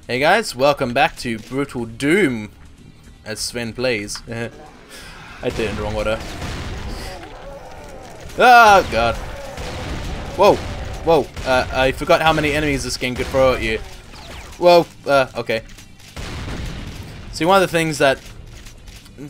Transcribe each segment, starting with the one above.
Hey guys, welcome back to Brutal Doom as Sven plays. I did it in the wrong order. Oh god. Whoa, whoa, I forgot how many enemies this game could throw at you. Whoa, okay. See, one of the things that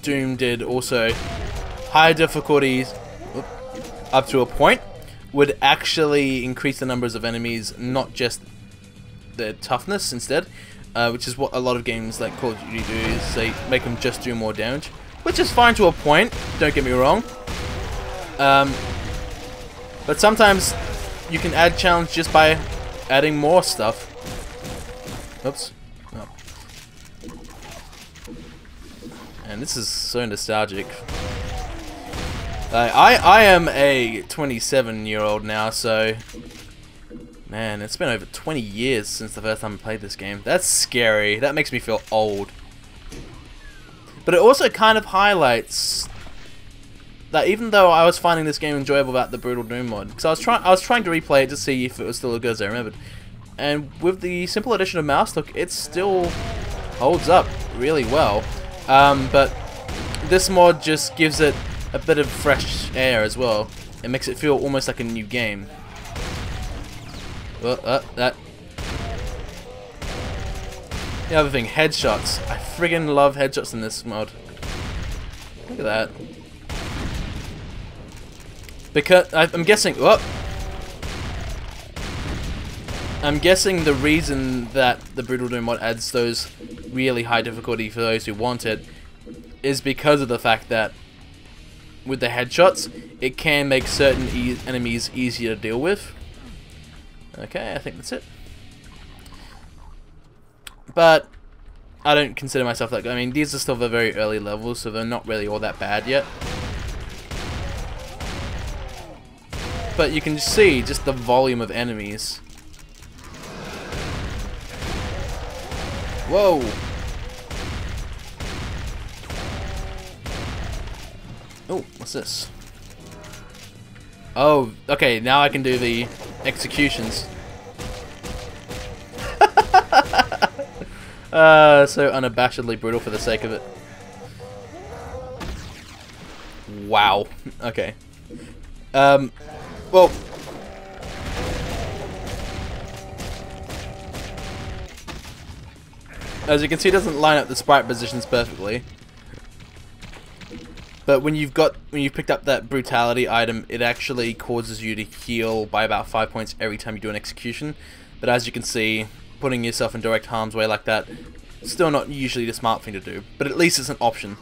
Doom did also, high difficulties up to a point would actually increase the numbers of enemies, not just their toughness instead, which is what a lot of games like Call of Duty do, is they make them just do more damage, which is fine to a point, don't get me wrong. But sometimes you can add challenge just by adding more stuff. Oops. Oh. And this is so nostalgic. I am a 27-year-old now, so man, it's been over 20 years since the first time I played this game. That's scary. That makes me feel old. But it also kind of highlights that even though I was finding this game enjoyable about the Brutal Doom mod, because I was trying to replay it to see if it was still as good as I remembered, and with the simple addition of mouse look, it still holds up really well. But this mod just gives it a bit of fresh air as well. It makes it feel almost like a new game. Well, that. The other thing, headshots. I friggin' love headshots in this mod. Look at that. Because I'm guessing. Whoop. I'm guessing the reason that the Brutal Doom mod adds those really high difficulty for those who want it is because of the fact that with the headshots, it can make certain enemies easier to deal with. Okay, I think that's it. But I don't consider myself that good. I mean, these are still the very early levels, so they're not really all that bad yet. But you can see just the volume of enemies. Whoa! Oh, what's this? Oh, okay, now I can do the executions. So unabashedly brutal for the sake of it. Wow. Okay. Well, as you can see, it doesn't line up the sprite positions perfectly. But when you've picked up that brutality item, it actually causes you to heal by about 5 points every time you do an execution. But as you can see, putting yourself in direct harm's way like that, still not usually the smart thing to do. But at least it's an option.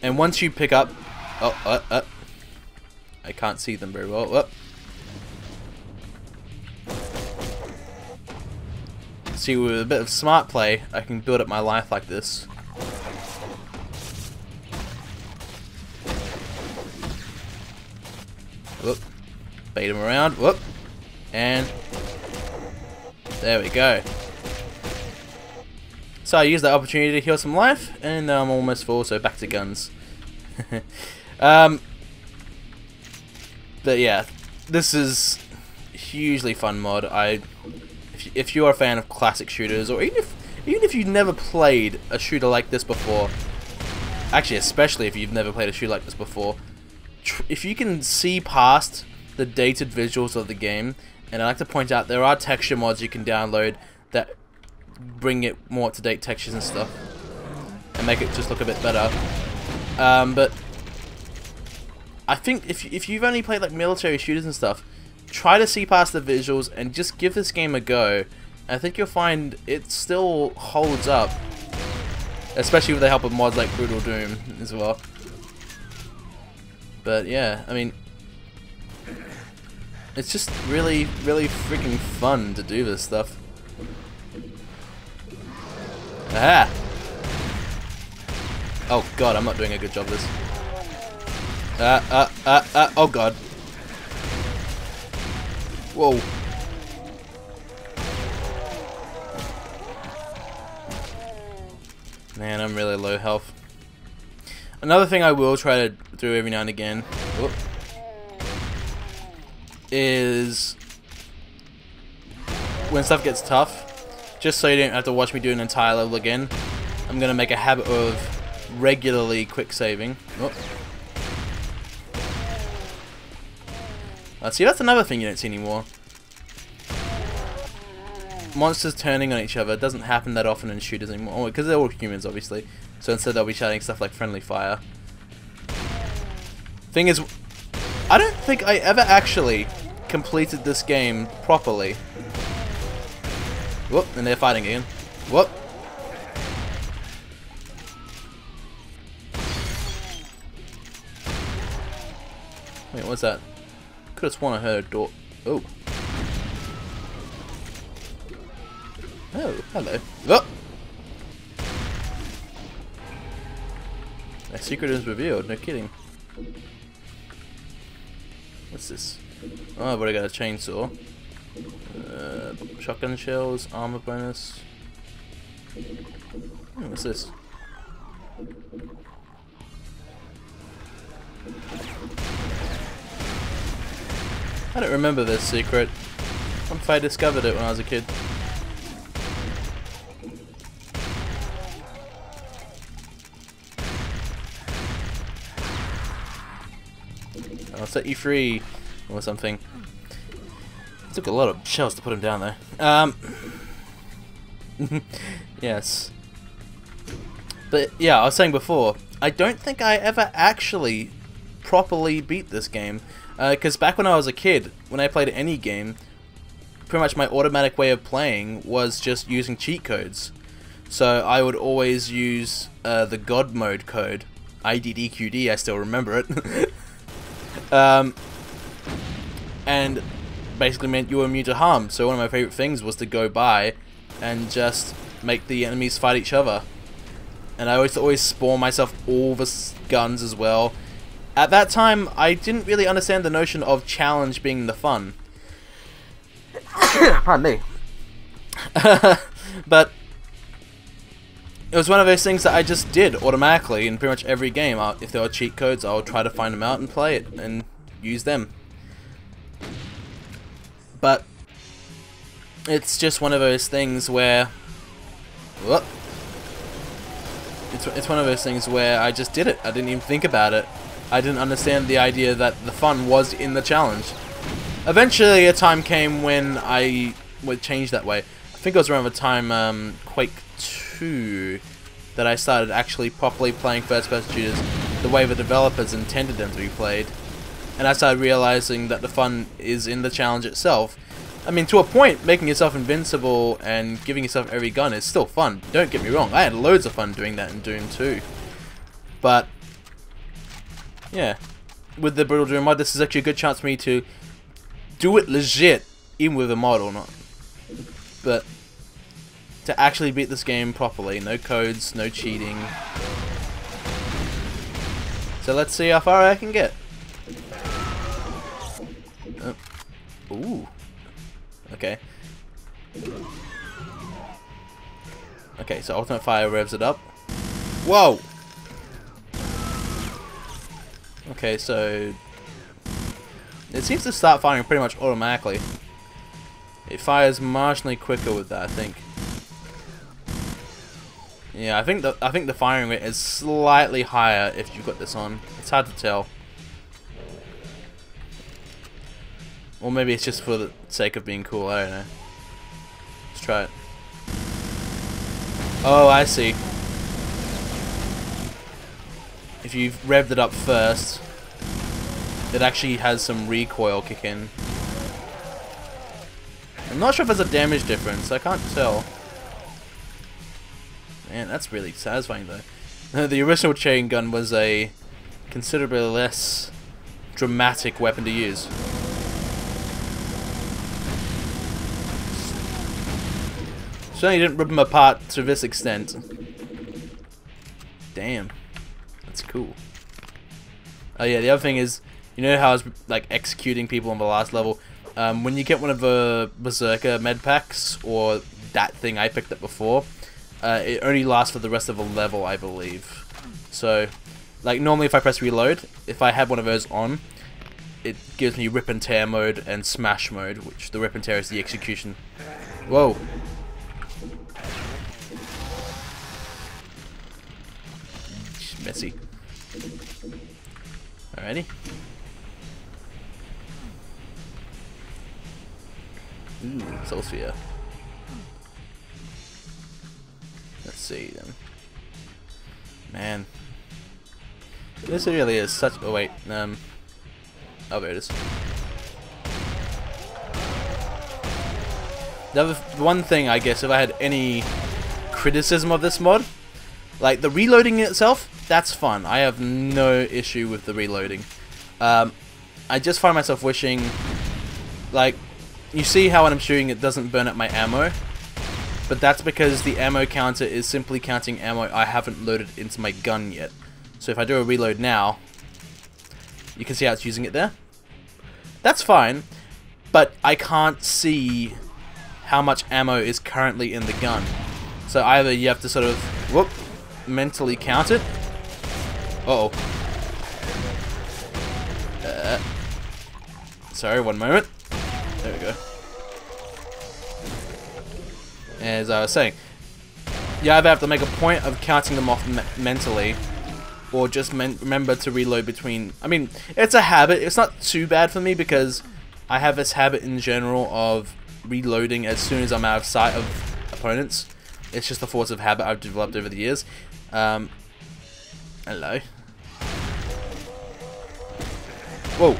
And once you pick up, I can't see them very well. See, with a bit of smart play, I can build up my life like this. Whoop. Bait him around. Whoop. And there we go. So I used that opportunity to heal some life, and now I'm almost full, so back to guns. But yeah, this is a hugely fun mod. If you're a fan of classic shooters, or even if you've never played a shooter like this before, actually especially if you've never played a shooter like this before, if you can see past the dated visuals of the game, and I like to point out there are texture mods you can download that bring it more up-to-date textures and stuff, and make it just look a bit better. But I think if you've only played like military shooters and stuff, try to see past the visuals and just give this game a go. I think you'll find it still holds up, especially with the help of mods like Brutal Doom as well. But yeah, I mean, it's just really, really freaking fun to do this stuff. Aha! Oh god, I'm not doing a good job of this. Oh god. Whoa. Man, I'm really low health. Another thing I will try to do every now and again is when stuff gets tough, just so you don't have to watch me do an entire level again, I'm gonna make a habit of regularly quick saving. Oh. See, that's another thing you don't see anymore. Monsters turning on each other doesn't happen that often in shooters anymore, because they're all humans, obviously. So instead they'll be shouting stuff like friendly fire. Thing is, I don't think I ever actually completed this game properly. Whoop, and they're fighting again. Whoop. Wait, what's that? Could have sworn I heard a door. Oh. Oh, hello. Oh! A secret is revealed, no kidding. What's this? Oh, I've already got a chainsaw. Shotgun shells, armor bonus. What's this? I don't remember this secret. What if I discovered it when I was a kid? I'll set you free, or something. It took a lot of shells to put him down there. Yes. But yeah, I was saying before, I don't think I ever actually properly beat this game. Because back when I was a kid, when I played any game, pretty much my automatic way of playing was just using cheat codes. So I would always use the God mode code, IDDQD, I still remember it. And basically meant you were immune to harm. So one of my favorite things was to go by and just make the enemies fight each other. And I always spawn myself all the guns as well. At that time, I didn't really understand the notion of challenge being the fun. Pardon me. But it was one of those things that I just did automatically in pretty much every game. If there were cheat codes, I would try to find them out and play it and use them. But it's just one of those things where... Whoop. It's one of those things where I just did it. I didn't even think about it. I didn't understand the idea that the fun was in the challenge. Eventually, a time came when I would change that way. I think it was around the time Quake 2 that I started actually properly playing first-person shooters the way the developers intended them to be played. And I started realizing that the fun is in the challenge itself. I mean, to a point, making yourself invincible and giving yourself every gun is still fun. Don't get me wrong, I had loads of fun doing that in Doom 2. But yeah, with the Brutal Doom mod, this is actually a good chance for me to do it legit, even with a mod or not. But to actually beat this game properly, no codes, no cheating. So let's see how far I can get. Oh. Ooh. Okay. Okay, so ultimate fire revs it up. Whoa! Okay, so it seems to start firing pretty much automatically. It fires marginally quicker with that, I think. Yeah, I think the firing rate is slightly higher if you've got this on. It's hard to tell. Or maybe it's just for the sake of being cool, I don't know. Let's try it. Oh, I see. If you've revved it up first, it actually has some recoil kick in. I'm not sure if there's a damage difference, I can't tell. Man, that's really satisfying though. The original chain gun was a considerably less dramatic weapon to use. Certainly didn't rip them apart to this extent. Damn. That's cool. Oh yeah, the other thing is, you know how I was like executing people on the last level? When you get one of the Berserker med packs, or that thing I picked up before, it only lasts for the rest of the level, I believe. So, like normally if I press reload, if I had one of those on, it gives me rip and tear mode and smash mode, which the rip and tear is the execution. Whoa. Messy. Alrighty. Ooh, Soul Sphere. Let's see then. Man. This really is such. Oh wait, oh there it is. The other one thing, I guess, if I had any criticism of this mod, like the reloading itself, that's fun. I have no issue with the reloading. I just find myself wishing, like, you see how when I'm shooting it doesn't burn up my ammo, but that's because the ammo counter is simply counting ammo I haven't loaded into my gun yet. So if I do a reload now, you can see how it's using it there. That's fine, but I can't see how much ammo is currently in the gun. So either you have to sort of, whoop, mentally count it. Uh-oh. Sorry, one moment. There we go. As I was saying, you either have to make a point of counting them off mentally, or just remember to reload between. I mean, it's a habit. It's not too bad for me because I have this habit in general of reloading as soon as I'm out of sight of opponents. It's just a force of habit I've developed over the years. Hello. Whoa.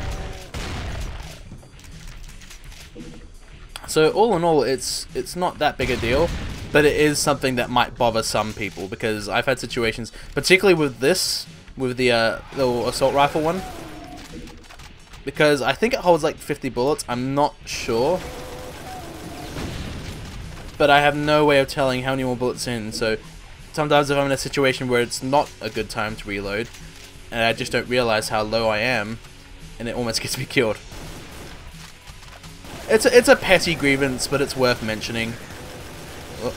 So all in all, it's not that big a deal, but it is something that might bother some people because I've had situations, particularly with this, with the little assault rifle one, because I think it holds like 50 bullets. I'm not sure, but I have no way of telling how many more bullets in. So sometimes if I'm in a situation where it's not a good time to reload, and I just don't realize how low I am, and it almost gets me killed. It's a petty grievance, but it's worth mentioning. Oh.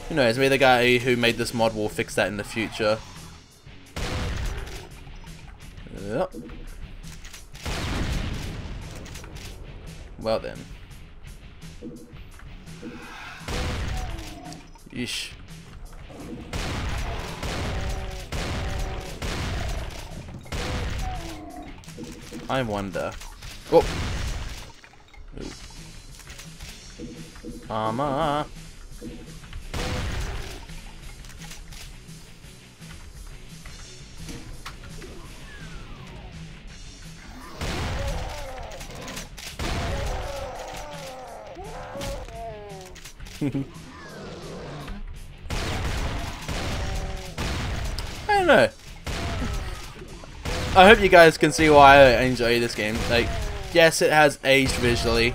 Who knows, maybe the guy who made this mod will fix that in the future. Yep. Well then. Yeesh. I wonder. Oh. Ooh. Armor. I don't know. I hope you guys can see why I enjoy this game. Like, yes, it has aged visually.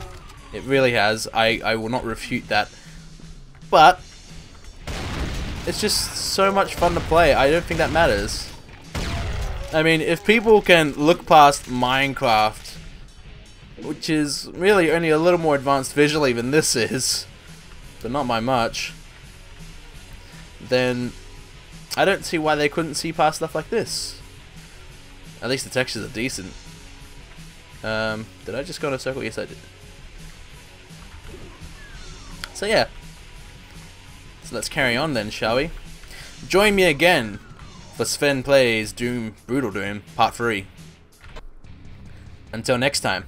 It really has. I will not refute that. But it's just so much fun to play. I don't think that matters. I mean, if people can look past Minecraft, which is really only a little more advanced visually than this is, but not by much, then I don't see why they couldn't see past stuff like this. At least the textures are decent. Did I just go in a circle? Yes, I did. So yeah. So let's carry on then, shall we? Join me again for Sven Plays Doom, Brutal Doom, Part 3. Until next time.